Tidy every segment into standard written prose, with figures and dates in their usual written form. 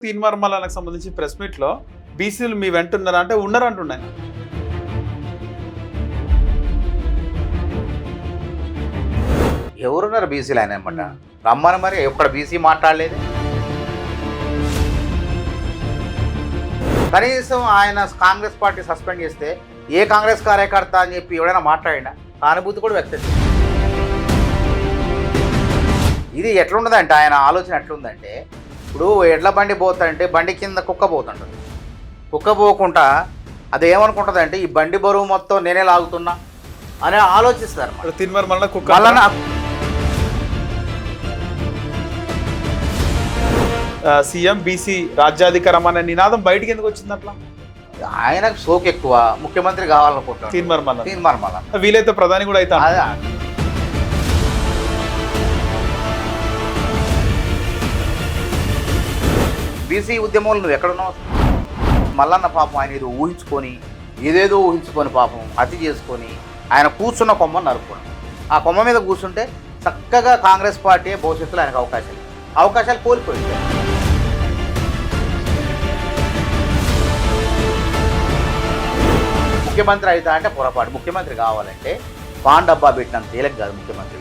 తీన్మార్ మల్లన్నకు సంబంధించి press meet లో బీసీలు మీ వెంట ఉన్నారా అంటే ఉన్నారు అంటున్నాను. ఎవరున్నారు బీసీలు ఆయన అనమాట రమ్మని మరి ఎక్కడ బీసీ మాట్లాడలేదు. కనీసం ఆయన కాంగ్రెస్ పార్టీ సస్పెండ్ చేస్తే ఏ కాంగ్రెస్ కార్యకర్త అని చెప్పి ఎవడైనా మాట్లాడినా సానుభూతి కూడా వ్యక్తం చేయాలి. ఇది ఎట్లుండదంటే ఆయన ఆలోచన ఎట్లుందంటే ఇప్పుడు ఎడ్ల బండి పోతాడంటే బండి కింద కుక్క పోతుంటుంది. కుక్క పోకుండా అది ఏమనుకుంటుందంటే ఈ బండి బరువు మొత్తం నేనే లాగుతున్నా అని ఆలోచిస్తారు. తీన్మార్ మల్లన్న కుక్క సీఎం బీసీ రాజ్యాధికారం అనే నినాదం బయటికి ఎందుకు వచ్చింది అట్లా? ఆయనకు సోకు ఎక్కువ, ముఖ్యమంత్రి కావాలనుకుంటాడు తీన్మార్ మల్లన్న. వీలైతే ప్రధాని కూడా అవుతాడు. బీసీ ఉద్యమంలో నువ్వు ఎక్కడున్నావు? మల్లన్న పాపం ఆయన ఏదో ఏదేదో ఊహించుకొని పాపం అతి చేసుకొని ఆయన కూర్చున్న కొమ్మను నరుక్కోండి. ఆ కొమ్మ మీద కూర్చుంటే చక్కగా కాంగ్రెస్ పార్టీ భవిష్యత్తులో ఆయనకు అవకాశాలు కోల్పోయింది. ముఖ్యమంత్రి అవుతా అంటే పొరపాటు. ముఖ్యమంత్రి కావాలంటే పాన్ డబ్బా పెట్టినంత తేలిక కాదు ముఖ్యమంత్రి.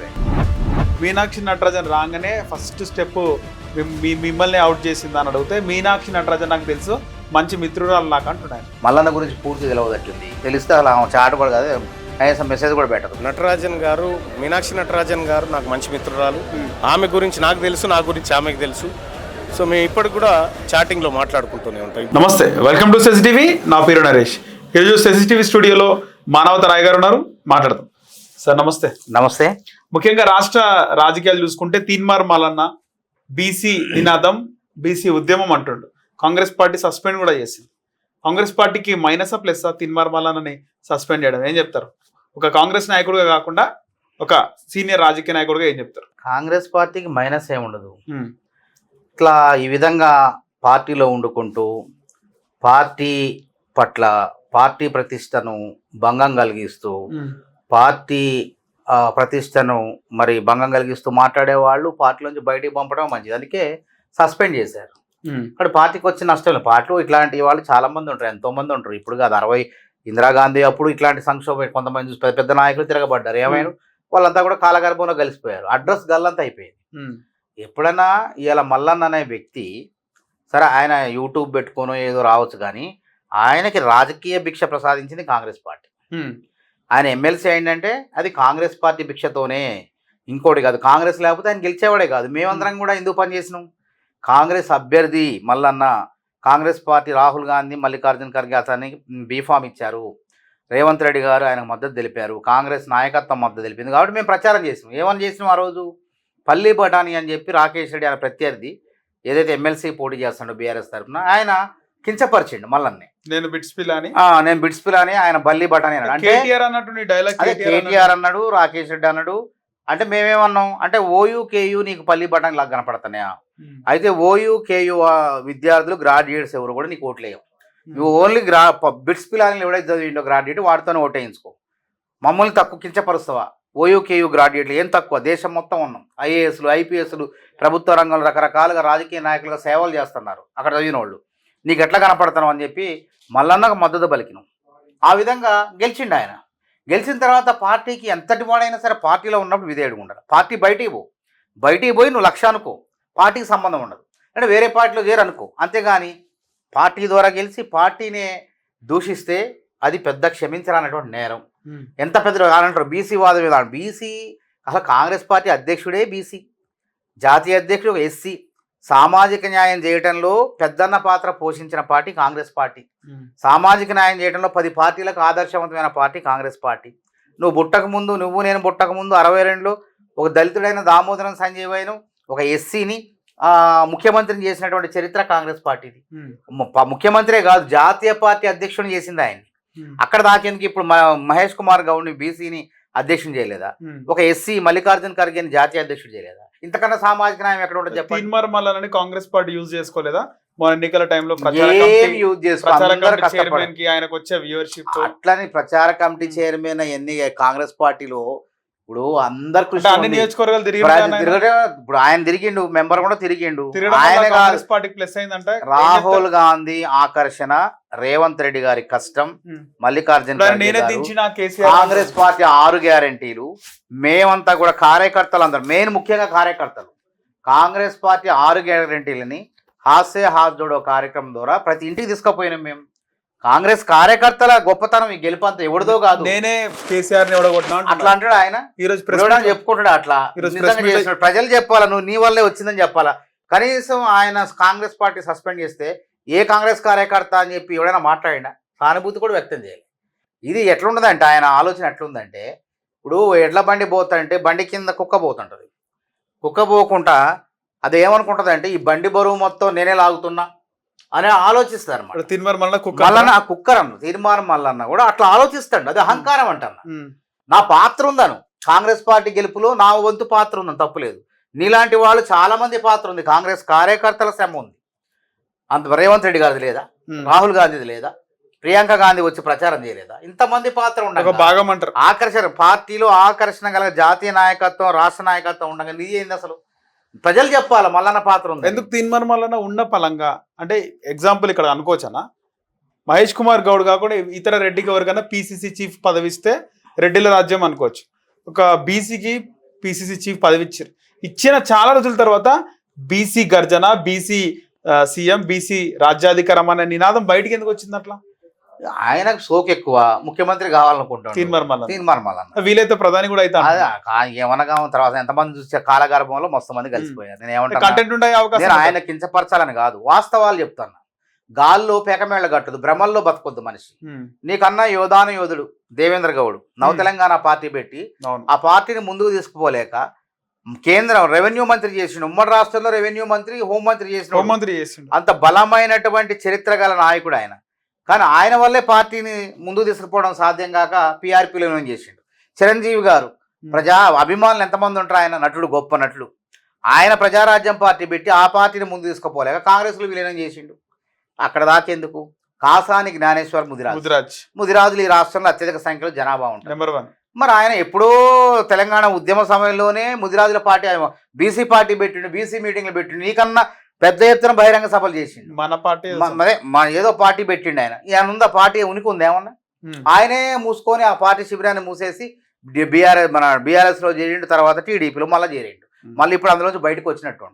మీనాక్షి నటరాజన్ రాగానే ఫస్ట్ స్టెప్ మిమ్మల్ని అవుట్ చేసింది అని అడిగితే మీనాక్షి నటరాజన్ నాకు తెలుసు మంచి మిత్రురాలు నాకు అంటున్నాను. మల్లన్న గురించి పూర్తి తెలియదట్టుంది. తెలిస్తే అలా చాటు కూడా కాదు, కనీసం మెసేజ్ కూడా పెట్టదు. నటరాజన్ గారు, మీనాక్షి నటరాజన్ గారు నాకు మంచి మిత్రురాలు. ఆమె గురించి నాకు తెలుసు, నా గురించి ఆమెకు తెలుసు. సో మేము ఇప్పటికి కూడా చాటింగ్లో మాట్లాడుకుంటూనే ఉంటాం. నమస్తే, వెల్కమ్ టు సెన్సిటివి. నా పేరు నరేష్. ఈరోజు సెన్సిటివి స్టూడియోలో మానవత రాయ్ గారు ఉన్నారు, మాట్లాడదాం. సార్ నమస్తే. నమస్తే. ముఖ్యంగా రాష్ట్ర రాజకీయాలు చూసుకుంటే తీన్మార్ మల్లన్న బీసీ నినాదం, బీసీ ఉద్యమం అంటుండు. కాంగ్రెస్ పార్టీ సస్పెండ్ కూడా చేసింది. కాంగ్రెస్ పార్టీకి మైనసా ప్లస్ తీన్మార్ మల్లన్నని సస్పెండ్ చేయడం ఏం చెప్తారు? ఒక కాంగ్రెస్ నాయకుడిగా కాకుండా ఒక సీనియర్ రాజకీయ నాయకుడిగా ఏం చెప్తారు? కాంగ్రెస్ పార్టీకి మైనస్ ఏముండదు. ఇట్లా ఈ విధంగా పార్టీలో వండుకుంటూ పార్టీ పట్ల పార్టీ ప్రతిష్టను భంగం కలిగిస్తూ పార్టీ ప్రతిష్టను మరి భంగం కలిగిస్తూ మాట్లాడే వాళ్ళు పార్టీలోంచి బయటికి పంపడం మంచిది. అందుకే సస్పెండ్ చేశారు. అక్కడ పార్టీకి వచ్చిన నష్టం లేదు. పార్టీలో ఇట్లాంటి వాళ్ళు చాలా మంది ఉంటారు, ఎంతో మంది ఉంటారు. ఇప్పుడు కాదు, 60 ఇందిరాగాంధీ అప్పుడు ఇట్లాంటి సంక్షోభం కొంతమంది చూసి పెద్ద పెద్ద నాయకులు తిరగబడ్డారు. ఏమైనా వాళ్ళంతా కూడా కాలగర్భంలో కలిసిపోయారు. అడ్రస్ గల్లంతా అయిపోయింది. ఎప్పుడైనా ఇవాళ మల్లన్న అనే వ్యక్తి సరే ఆయన యూట్యూబ్ పెట్టుకోనో ఏదో రావచ్చు, కానీ ఆయనకి రాజకీయ భిక్ష ప్రసాదించింది కాంగ్రెస్ పార్టీ. ఆయన ఎమ్మెల్సీ అయిందంటే అది కాంగ్రెస్ పార్టీ భిక్షతోనే, ఇంకోటి కాదు. కాంగ్రెస్ లేకపోతే ఆయన గెలిచేవాడే కాదు. మేమందరం కూడా ఎందుకు పనిచేసినాం? కాంగ్రెస్ అభ్యర్థి మల్లన్న, కాంగ్రెస్ పార్టీ రాహుల్ గాంధీ, మల్లికార్జున ఖర్గే అతనికి బీఫామ్ ఇచ్చారు. రేవంత్ రెడ్డి గారు ఆయనకు మద్దతు తెలిపారు. కాంగ్రెస్ నాయకత్వం మద్దతు తెలిపింది. కాబట్టి మేము ప్రచారం చేసినాం. ఏమని చేసినాం ఆ రోజు? పల్లి బఠానీ అని చెప్పి రాకేష్ రెడ్డి ఆయన ప్రత్యర్థి ఏదైతే ఎమ్మెల్సీ పోటీ చేస్తాడో బీఆర్ఎస్ తరఫున, ఆయన కించపరిచిండు మల్లన్నే. నేను బిట్స్ పిల్లని ఆయన బల్లి బఠానీ అన్నాడు. కేటీఆర్ అన్నాడు, రాకేష్ రెడ్డి అన్నాడు. అంటే మేమేమన్నాం అంటే ఓయూ కేయూ నీకు పల్లి బఠానీ లాగా కనపడతానే. అయితే ఓయూ కేయూ విద్యార్థులు గ్రాడ్యుయేట్స్ ఎవరు కూడా నీకు ఓట్లేయం. నువ్వు ఓన్లీ బిట్స్ పిల్లని ఎవడైతే చదివిండో గ్రాడ్యుయేట్ వాటితోనే ఓటేయించుకో. మమ్మల్ని తక్కువ కించపరుస్తావా? ఓయూ కేయూ గ్రాడ్యుయేట్లు ఏం తక్కువ? దేశం మొత్తం ఉన్నాం. ఐఏఎస్లు, ఐపీఎస్లు, ప్రభుత్వ రంగంలో రకరకాలుగా రాజకీయ నాయకులుగా సేవలు చేస్తున్నారు అక్కడ చదివిన వాళ్ళు. నీకు ఎట్లా కనపడతాను అని చెప్పి మల్లన్నకు మద్దతు పలికినాం. ఆ విధంగా గెలిచిండు ఆయన. గెలిచిన తర్వాత పార్టీకి ఎంతటి వాడైనా సరే పార్టీలో ఉన్నప్పుడు విధేయుడు ఉండాలి. పార్టీ బయటికి పోయి నువ్వు లక్ష్యం అనుకో, పార్టీకి సంబంధం ఉండదు. అంటే వేరే పార్టీలో చేరు అనుకో. అంతేగాని పార్టీ ద్వారా గెలిచి పార్టీనే దూషిస్తే అది పెద్ద క్షమించరానటువంటి నేరం. ఎంత పెద్ద అంటారు బీసీ వాదం మీద. బీసీ అసలు కాంగ్రెస్ పార్టీ అధ్యక్షుడే బీసీ, జాతీయ అధ్యక్షుడు ఒక ఎస్సీ. సామాజిక న్యాయం చేయడంలో పెద్దన్న పాత్ర పోషించిన పార్టీ కాంగ్రెస్ పార్టీ. సామాజిక న్యాయం చేయడంలో 10 పార్టీలకు ఆదర్శవంతమైన పార్టీ కాంగ్రెస్ పార్టీ. నేను పుట్టక ముందు 62లో ఒక దళితుడైన దామోదరం సంజీవయ్యను, ఒక ఎస్సీని ముఖ్యమంత్రిని చేసినటువంటి చరిత్ర కాంగ్రెస్ పార్టీది. ముఖ్యమంత్రే కాదు, జాతీయ పార్టీ అధ్యక్షుని చేసింది ఆయన్ని. అక్కడ దాకేందుకు ఇప్పుడు మహేష్ కుమార్ గౌడ్ని బీసీని అధ్యక్షుని చేయలేదా? ఒక ఎస్సీ మల్లికార్జున ఖర్గేని జాతీయ అధ్యక్షుడు చేయలేదా? ఇంతకన్నా సామాజిక న్యాయం ఎక్కడ ఉంటుంది చెప్పండి? తీన్మార్ మల్లన్నని కాంగ్రెస్ పార్టీ యూజ్ చేసుకోలేదా? ఎన్నికల టైంలో ఆయనకు వచ్చే వ్యూవర్షిప్ అట్లని ప్రచార కమిటీ చైర్మన్ ఎన్ని కాంగ్రెస్ పార్టీలో ఇప్పుడు అందరు అంటే కృషి అన్ని ఉంది. నియోజకవర్గాలు తిరిగి ఇప్పుడు ఆయన తిరిగిండు, మెంబర్ కూడా తిరిగిండు. తిరగడం ఆయన వల్ల కాదు, కాంగ్రెస్ పార్టీకి ప్లస్ అయిందంటే రాహుల్ గాంధీ ఆకర్షణ, రేవంత్ రెడ్డి గారి కష్టం, మల్లికార్జున ఖర్గే నేనే గారు, దించిన కేసీఆర్ కాంగ్రెస్ పార్టీ 6 గ్యారెంటీలు, మేమంతా కూడా కార్యకర్తలు అందరం, మెయిన్ ముఖ్యంగా కార్యకర్తలు కాంగ్రెస్ పార్టీ 6 గ్యారెంటీలని హాస్య హాత్ జోడో కార్యక్రమం ద్వారా ప్రతి ఇంటికి తీసుకుపోయినాం మేము. కాంగ్రెస్ కార్యకర్తల గొప్పతనం ఈ గెలుపంత ఎవరిదో కాదు, నేనే కేసీఆర్ ని ఎవడగొట్టినా అట్లా అంటాడు ఆయన. ఈ రోజు చెప్పుకుంటాడు అట్లా, ఈరోజు నిజంగా press meet చేస్తున్నాడు. ప్రజలు చెప్పాలా, నువ్వు నీ వల్లే వచ్చిందని చెప్పాలా. కనీసం ఆయన కాంగ్రెస్ పార్టీ సస్పెండ్ చేస్తే ఏ కాంగ్రెస్ కార్యకర్త అని చెప్పి ఎవడైనా మాట్లాడినా సానుభూతి కూడా వ్యక్తం చేయాలి. ఇది ఎట్లుండదంటే ఆయన ఆలోచన ఎట్లుందంటే, ఇప్పుడు ఎడ్ల బండి పోతుంటే బండి కింద కుక్క పోతుంటుంది. కుక్క పోకుండా అది ఏమనుకుంటుంది అంటే, ఈ బండి బరువు మొత్తం నేనే లాగుతున్నా అని ఆలోచిస్తారు అన్నమాట. తిన్మర్ మళ్ళీ కుక్క మల్లన్న ఆ కుక్కరన్న తీర్మానం మల్లన్న కూడా అట్లా ఆలోచిస్తాడు. అది అహంకారం అంటాను. నా పాత్ర ఉందను, కాంగ్రెస్ పార్టీ గెలుపులో నా వంతు పాత్ర ఉందని తప్పులేదు. నీలాంటి వాళ్ళు చాలా మంది పాత్ర ఉంది, కాంగ్రెస్ కార్యకర్తల శ్రమ ఉంది. అంత రేవంత్ రెడ్డి గారిది లేదా, రాహుల్ గాంధీది లేదా, ప్రియాంక గాంధీ వచ్చి ప్రచారం చేయలేదా? ఇంతమంది పాత్ర ఉండగా భాగం అంటారు. ఆకర్షణ పార్టీలో ఆకర్షణ గల జాతీయ నాయకత్వం, రాష్ట్ర నాయకత్వం ఉండగా నీది ఏంది అసలు? ప్రజలు చెప్పాలి మల్లన్న పాత్ర ఉంది. ఎందుకు తీన్మార్ మల్లన్న ఉన్న పలంగా అంటే ఎగ్జాంపుల్ ఇక్కడ అనుకోవచ్చనా, మహేష్ కుమార్ గౌడ్ కాకుండా ఇతర రెడ్డికి ఎవరికైనా పీసీసీ చీఫ్ పదవి ఇస్తే రెడ్డిల రాజ్యం అనుకోవచ్చు. ఒక బీసీకి పీసీసీ చీఫ్ పదవి ఇచ్చిన చాలా రోజుల తర్వాత బీసీ గర్జన, బీసీ సీఎం, బీసీ రాజ్యాధికారం అనే నినాదం బయటికి ఎందుకు వచ్చింది? అట్లా ఆయనకు సోకు ఎక్కువ, ముఖ్యమంత్రి కావాలనుకుంటాడు తీన్మార్ మల్లన్న. వీలైతే ప్రధాని కూడా అయితే ఏమనగా తర్వాత ఎంతమంది చూసే కాలగర్భంలో మొత్తం మంది కలిసిపోయారు. నేను ఏమంటాను, కంటెంట్ ఉండే అవకాశం. నేను ఆయన కించపరచాలని కాదు, వాస్తవాలు చెప్తాను. గాల్లో పేకమేళ్ల గట్టదు, భ్రమల్లో బతకొద్దు మనిషి. నీకన్నా యోధాను యోధుడు దేవేంద్ర గౌడ్ నవ తెలంగాణ పార్టీ పెట్టి ఆ పార్టీని ముందుకు తీసుకుపోలేక కేంద్రం రెవెన్యూ మంత్రి చేసిండు, ఉమ్మడి రాష్ట్రంలో రెవెన్యూ మంత్రి, హోంమంత్రి చేసిన అంత బలమైనటువంటి చరిత్ర గల నాయకుడు ఆయన. కానీ ఆయన వల్లే పార్టీని ముందుకు తీసుకుపోవడం సాధ్యం కాక పీఆర్పీలో చేసిండు. చిరంజీవి గారు ప్రజా అభిమానులు ఎంతమంది ఉంటారు, ఆయన నటుడు, గొప్ప నటుడు. ఆయన ప్రజారాజ్యం పార్టీ పెట్టి ఆ పార్టీని ముందు తీసుకుపోలేక కాంగ్రెస్లో విలీనం చేసిండు. అక్కడ దాకెందుకు? కాసాని జ్ఞానేశ్వర్ ముదిరాజులు ఈ రాష్ట్రంలో అత్యధిక సంఖ్యలో జనాభా ఉంటారు. మరి ఆయన ఎప్పుడో తెలంగాణ ఉద్యమ సమయంలోనే ముదిరాజుల పార్టీ, బీసీ పార్టీ పెట్టిండు, బీసీ మీటింగ్లు పెట్టిండు, నీకన్నా పెద్ద ఎత్తున బహిరంగ సభలు చేసిండు. మన పార్టీ ఏదో పార్టీ పెట్టిండు ఆయన. ఈయన ఉంది, ఆ పార్టీ ఉనికి ఉంది ఏమన్నా? ఆయనే మూసుకొని ఆ పార్టీ శిబిరాన్ని మూసేసి బీఆర్ఎస్ లో చేరిండు, తర్వాత టీడీపీలో మళ్ళీ చేరిండు, మళ్ళీ ఇప్పుడు అందులోంచి బయటకు వచ్చినట్టు.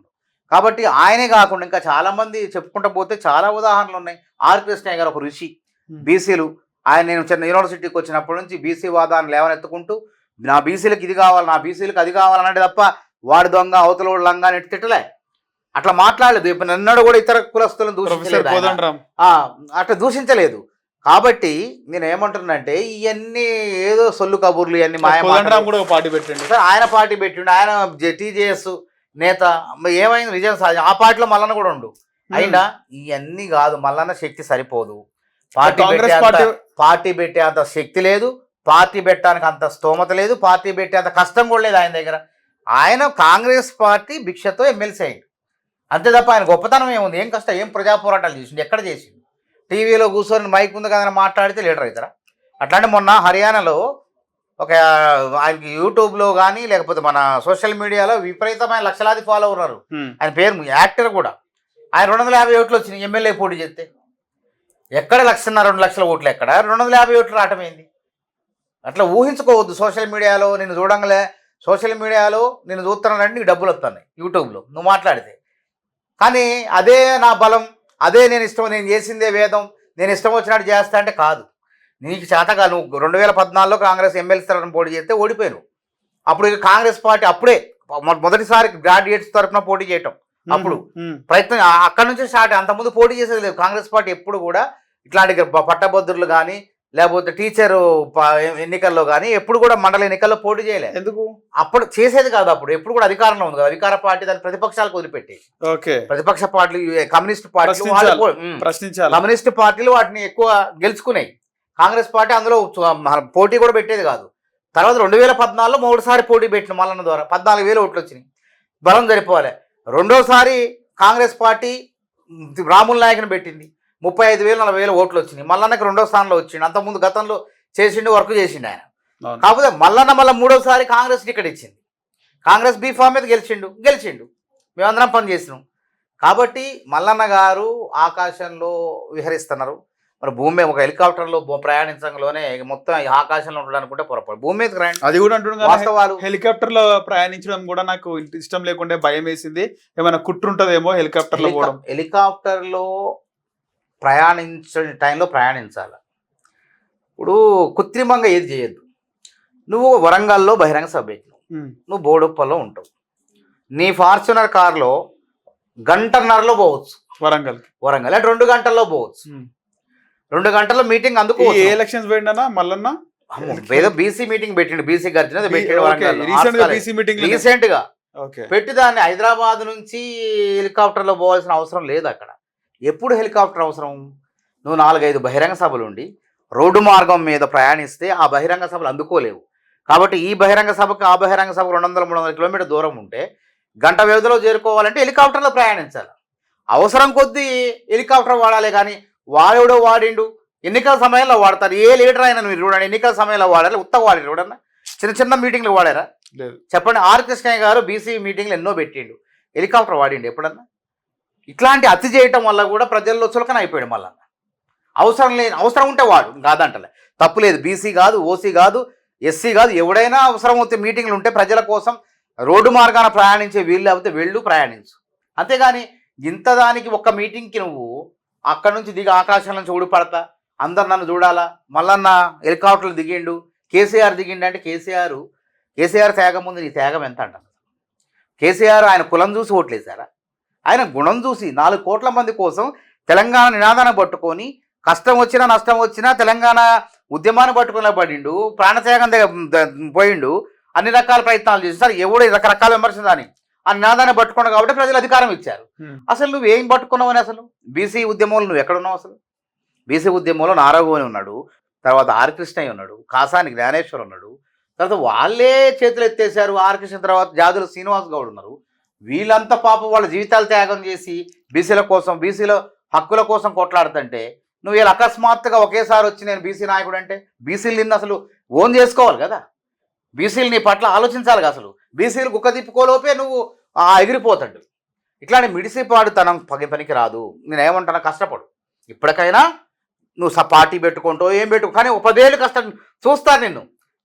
కాబట్టి ఆయనే కాకుండా ఇంకా చాలా మంది చెప్పుకుంటూ పోతే చాలా ఉదాహరణలు ఉన్నాయి. ఆర్ కృష్ణయ్య గారు ఒక ఋషి, బీసీలు. ఆయన నేను చిన్న యూనివర్సిటీకి వచ్చినప్పటి నుంచి బీసీ వాదాన్ని లేవనెత్తుకుంటూ నా బీసీలకు ఇది కావాలి, నా బీసీలకు అది కావాలన్నాడు తప్ప వాడి దొంగ అవతల లంగా నెట్టి తిట్టలే, అట్లా మాట్లాడలేదు. ఇప్పుడు నన్నడు కూడా ఇతర కులస్తులను దూషించలేదు, అట్లా దూషించలేదు. కాబట్టి నేను ఏమంటున్నానంటే ఇవన్నీ ఏదో సొల్లు కబుర్లు, ఇవన్నీ పార్టీ పెట్టండి, ఆయన పార్టీ పెట్టిండు, ఆయన టీజేఎస్ నేత. ఏమైంది? నిజం సాధ్యం. ఆ పార్టీలో మల్లన్న కూడా ఉండు అయినా ఇవన్నీ కాదు, మల్లన్న శక్తి సరిపోదు. పార్టీ పెట్టే అంత శక్తి లేదు, పార్టీ పెట్టడానికి అంత స్తోమత లేదు, పార్టీ పెట్టే అంత కష్టం కూడా లేదు ఆయన దగ్గర. ఆయన కాంగ్రెస్ పార్టీ భిక్షతో ఎమ్మెల్సీ అయ్యింది అంతే తప్ప ఆయన గొప్పతనం ఏముంది? ఏం కష్టం, ఏం ప్రజా పోరాటాలు చేసిండు, ఎక్కడ చేసిండు? టీవీలో కూర్చొని మైక్ ఉంది కదా మాట్లాడితే లీడర్ అవుతారా? అట్లాంటి మొన్న హర్యానాలో ఒక ఆయనకి యూట్యూబ్లో కానీ లేకపోతే మన సోషల్ మీడియాలో విపరీతమైన లక్షలాది ఫాలో ఉన్నారు. ఆయన పేరు యాక్టర్ కూడా. ఆయన 250 ఓట్లు వచ్చినాయి ఎమ్మెల్యే పోటీ చేస్తే. ఎక్కడ 1.5 లక్షల ఓట్లు, ఎక్కడ 250 ఓట్లు రావటం ఏంది? అట్లా ఊహించుకోవద్దు. సోషల్ మీడియాలో నేను చూడంగానే, సోషల్ మీడియాలో నేను చూస్తున్నానంటే నీకు డబ్బులు వస్తున్నాయి యూట్యూబ్లో నువ్వు మాట్లాడితే. కానీ అదే నా బలం, అదే నేను ఇష్టం, నేను చేసిందే వేదం, నేను ఇష్టం వచ్చినట్టు చేస్తా అంటే కాదు. నీకు చేతగా నువ్వు 2014లో కాంగ్రెస్ ఎమ్మెల్సీ తరఫున పోటీ చేస్తే ఓడిపోయాను. అప్పుడు కాంగ్రెస్ పార్టీ అప్పుడే మొదటిసారి గ్రాడ్యుయేట్స్ తరఫున పోటీ చేయటం, అప్పుడు ప్రయత్నం అక్కడ నుంచి స్టార్ట్. అంతకుముందు పోటీ చేసేది లేదు కాంగ్రెస్ పార్టీ ఎప్పుడు కూడా. ఇట్లాంటి పట్టభద్రులు కానీ లేకపోతే టీచరు ఎన్నికల్లో కానీ ఎప్పుడు కూడా మండల ఎన్నికల్లో పోటీ చేయలేదు. ఎందుకు? అప్పుడు చేసేది కాదు. అప్పుడు ఎప్పుడు కూడా అధికారంలో ఉంది కదా, అధికార పార్టీ దాని ప్రతిపక్షాలకు వదిలిపెట్టేసి. ప్రతిపక్ష పార్టీలు, కమ్యూనిస్ట్ పార్టీలు, కమ్యూనిస్ట్ పార్టీలు వాటిని ఎక్కువ గెలుచుకున్నాయి. కాంగ్రెస్ పార్టీ అందులో పోటీ కూడా పెట్టేది కాదు. తర్వాత 2014లో 3సారి పోటీ పెట్టిన మల్లన్న ద్వారా 14,000 ఓట్లు వచ్చినాయి. బలం సరిపోవాలి. రెండోసారి కాంగ్రెస్ పార్టీ రాముల నాయకుని పెట్టింది, 35,000 40,000 ఓట్లు వచ్చినాయి. మల్లన్నకి 2వ స్థానంలో వచ్చిండు. అంతకుముందు గతంలో చేసిండు, వర్క్ చేసిండు ఆయన. అవును. కాకపోతే మళ్ళా మూడోసారి కాంగ్రెస్ టికెట్ ఇచ్చింది. కాంగ్రెస్ బీఫామ్ మీద గెలిచిండు మేమందరం పని చేసినాం. కాబట్టి మల్లన్న గారు ఆకాశంలో విహరిస్తున్నారు. మరి భూమి మీద ఒక హెలికాప్టర్లో ప్రయాణించడంలోనే మొత్తం ఈ ఆకాశంలో ఉండడం అనుకుంటే పొరపాటు. భూమి మీదకి రండి, అది కూడా అంటున్నాను వాస్తవాలు. హెలికాప్టర్ లో ప్రయాణించడం కూడా నాకు ఇష్టం లేకుంటే భయం వేసింది. ఏమైనా కుట్రుంటదేమో హెలికాప్టర్ లో పోవడం. హెలికాప్టర్లో ప్రయాణించే టైంలో ప్రయాణించాలి. ఇప్పుడు కృత్రిమంగా ఏది చేయొద్దు. నువ్వు వరంగల్లో బహిరంగ సభ పెట్టినావు, నువ్వు బోడుప్పల్లో ఉంటావు, నీ ఫార్చునర్ కార్లో గంటన్నరలో పోవచ్చు వరంగల్ అంటే 2 గంటల్లో పోవచ్చు. 2 గంటల్లో మీటింగ్ అందుకు ఏ ఎలక్షన్స్ పోయిండనా మల్లన్న? ఏదో బీసీ మీటింగ్ పెట్టిండు, బీసీ గర్జన పెట్టిండు రీసెంట్ గా పెట్టి దాన్ని హైదరాబాద్ నుంచి హెలికాప్టర్లో పోవాల్సిన అవసరం లేదు. అక్కడ ఎప్పుడు హెలికాప్టర్ అవసరం? నువ్వు 4-5 బహిరంగ సభలు ఉండి రోడ్డు మార్గం మీద ప్రయాణిస్తే ఆ బహిరంగ సభలు అందుకోలేవు. కాబట్టి ఈ బహిరంగ సభకు ఆ బహిరంగ సభకు 200-300 కిలోమీటర్ దూరం ఉంటే గంట వ్యవధిలో చేరుకోవాలంటే హెలికాప్టర్లో ప్రయాణించాలి. అవసరం కొద్దీ హెలికాప్టర్ వాడాలి. కానీ వాడేవడో వాడిండు, ఎన్నికల సమయంలో వాడతారు. ఏ లీడర్ అయినా మీరు చూడండి, ఎన్నికల సమయంలో వాడాలి, ఉత్తగా వాడారు చూడన్నా. చిన్న మీటింగ్లు వాడారా చెప్పండి? ఆర్ కృష్ణయ్య గారు బీసీ మీటింగ్లు ఎన్నో పెట్టిండు, హెలికాప్టర్ వాడిండు ఎప్పుడన్నా? ఇట్లాంటి అతి చేయటం వల్ల కూడా ప్రజల్లో చులకన అయిపోయాడు. మళ్ళీ అవసరం ఉంటే వాడు కాదంటలే, తప్పు లేదు. బీసీ కాదు, ఓసీ కాదు, ఎస్సీ కాదు, ఎవడైనా అవసరం అవుతే మీటింగ్లు ఉంటే ప్రజల కోసం రోడ్డు మార్గాన ప్రయాణించే వీళ్ళు అవుతే వెళ్ళు ప్రయాణించు. అంతేగాని ఇంత దానికి ఒక్క మీటింగ్కి నువ్వు అక్కడ నుంచి దిగి ఆకాశం నుంచి ఊడిపడతా అందరు నన్ను చూడాలా, మళ్ళన్న హెలికాప్టర్లు దిగిండు, కేసీఆర్ దిగిండు అంటే కేసీఆర్ త్యాగం ముందు నీ త్యాగం ఎంత అంటారు? కేసీఆర్ ఆయన కులం చూసి ఓట్లేశారా? ఆయన గుణం చూసి 4 కోట్ల మంది కోసం తెలంగాణ నినాదాన్ని పట్టుకొని కష్టం వచ్చినా నష్టం వచ్చినా తెలంగాణ ఉద్యమాన్ని పట్టుకునే పడిండు, ప్రాణత్యాగం పోయిండు, అన్ని రకాల ప్రయత్నాలు చేసి సార్ ఎవడు రకరకాల విమర్శించాలని ఆ నినాదాన్ని పట్టుకున్నావు కాబట్టి ప్రజలు అధికారం ఇచ్చారు. అసలు నువ్వేం పట్టుకున్నావు అని అసలు బీసీ ఉద్యమంలో నువ్వు ఎక్కడున్నావు? అసలు బీసీ ఉద్యమంలో నారాయణ ఉన్నాడు, తర్వాత ఆర్ కృష్ణయ్య ఉన్నాడు, కాసాని జ్ఞానేశ్వర్ ఉన్నాడు, తర్వాత వాళ్ళే చేతులు ఎత్తేసారు. ఆర్ కృష్ణ తర్వాత జాదుల శ్రీనివాస్ గౌడ్ ఉన్నారు. వీళ్ళంతా పాపం వాళ్ళ జీవితాలు త్యాగం చేసి బీసీల కోసం, బీసీల హక్కుల కోసం కొట్లాడుతుంటే నువ్వు ఇలా అకస్మాత్తుగా ఒకేసారి వచ్చి నేను బీసీ నాయకుడు అంటే బీసీలు నిన్ను అసలు ఓన్ చేసుకోవాలి కదా, బీసీలు నీ పట్ల ఆలోచించాలి కదా. అసలు బీసీలు కుక్క తిప్పుకోలోపే నువ్వు ఎగిరిపోతాడు. ఇట్లాంటి మిడిసిపాడుతనం పనికి రాదు. నేనేమంటాను, కష్టపడు. ఇప్పటికైనా నువ్వు పార్టీ పెట్టుకుంటూ ఏం పెట్టుకో, కానీ 10 ఏళ్ళు కష్టం చూస్తారు నిన్ను.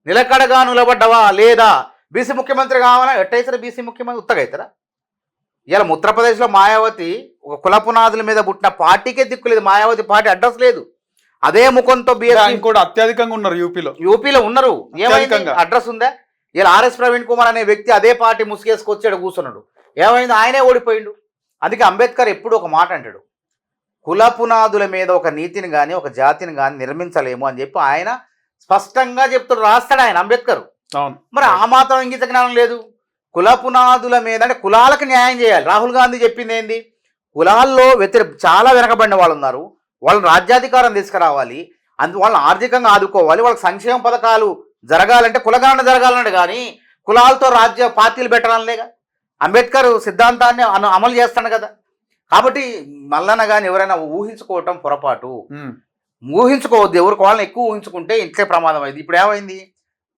నిలకడగా నిలబడ్డవా లేదా? బీసీ ముఖ్యమంత్రి కావాలా? ఎట్టయితారా బీసీ ముఖ్యమంత్రి? ఉత్తగవుతారా? ఇలా ఉత్తరప్రదేశ్లో మాయావతి ఒక కులపునాదుల మీద పుట్టిన పార్టీకే దిక్కులేదు. మాయావతి పార్టీ అడ్రస్ లేదు. అదే ముఖంతో కూడా అత్యధికంగా ఉన్నారు యూపీలో ఉన్నారు. ఏమైంది? అడ్రస్ ఉందా? ఇలా ఆర్ఎస్ ప్రవీణ్ కుమార్ అనే వ్యక్తి అదే పార్టీ ముసుగేసుకొచ్చాడు, కూర్చున్నాడు. ఏమైంది? ఆయనే ఓడిపోయిండు. అందుకే అంబేద్కర్ ఎప్పుడు ఒక మాట అంటాడు, కులపునాదుల మీద ఒక నీతిని కానీ ఒక జాతిని కానీ నిర్మించలేము అని చెప్పి ఆయన స్పష్టంగా చెప్తాడు, రాస్తాడు ఆయన అంబేద్కర్. మరి ఆ మాత్రం ఇంగిత జ్ఞానం లేదు. కులపునాదుల మీద అంటే కులాలకు న్యాయం చేయాలి. రాహుల్ గాంధీ చెప్పింది ఏంది? కులాల్లో చాలా వెనకబడిన వాళ్ళు ఉన్నారు, వాళ్ళని రాజ్యాధికారం తీసుకురావాలి, వాళ్ళని ఆర్థికంగా ఆదుకోవాలి, వాళ్ళకి సంక్షేమ పథకాలు జరగాలంటే కులగణన జరగాలంటే కానీ కులాలతో రాజ్య పార్టీలు పెట్టాలనేగా అంబేద్కర్ సిద్ధాంతాన్ని అమలు చేస్తాడు కదా. కాబట్టి మల్లన్న కానీ ఎవరైనా ఊహించుకోవటం పొరపాటు. ఊహించుకోవద్దు. ఎవరికి వాళ్ళని ఎక్కువ ఊహించుకుంటే ఇంతే ప్రమాదం అయింది. ఇప్పుడు ఏమైంది?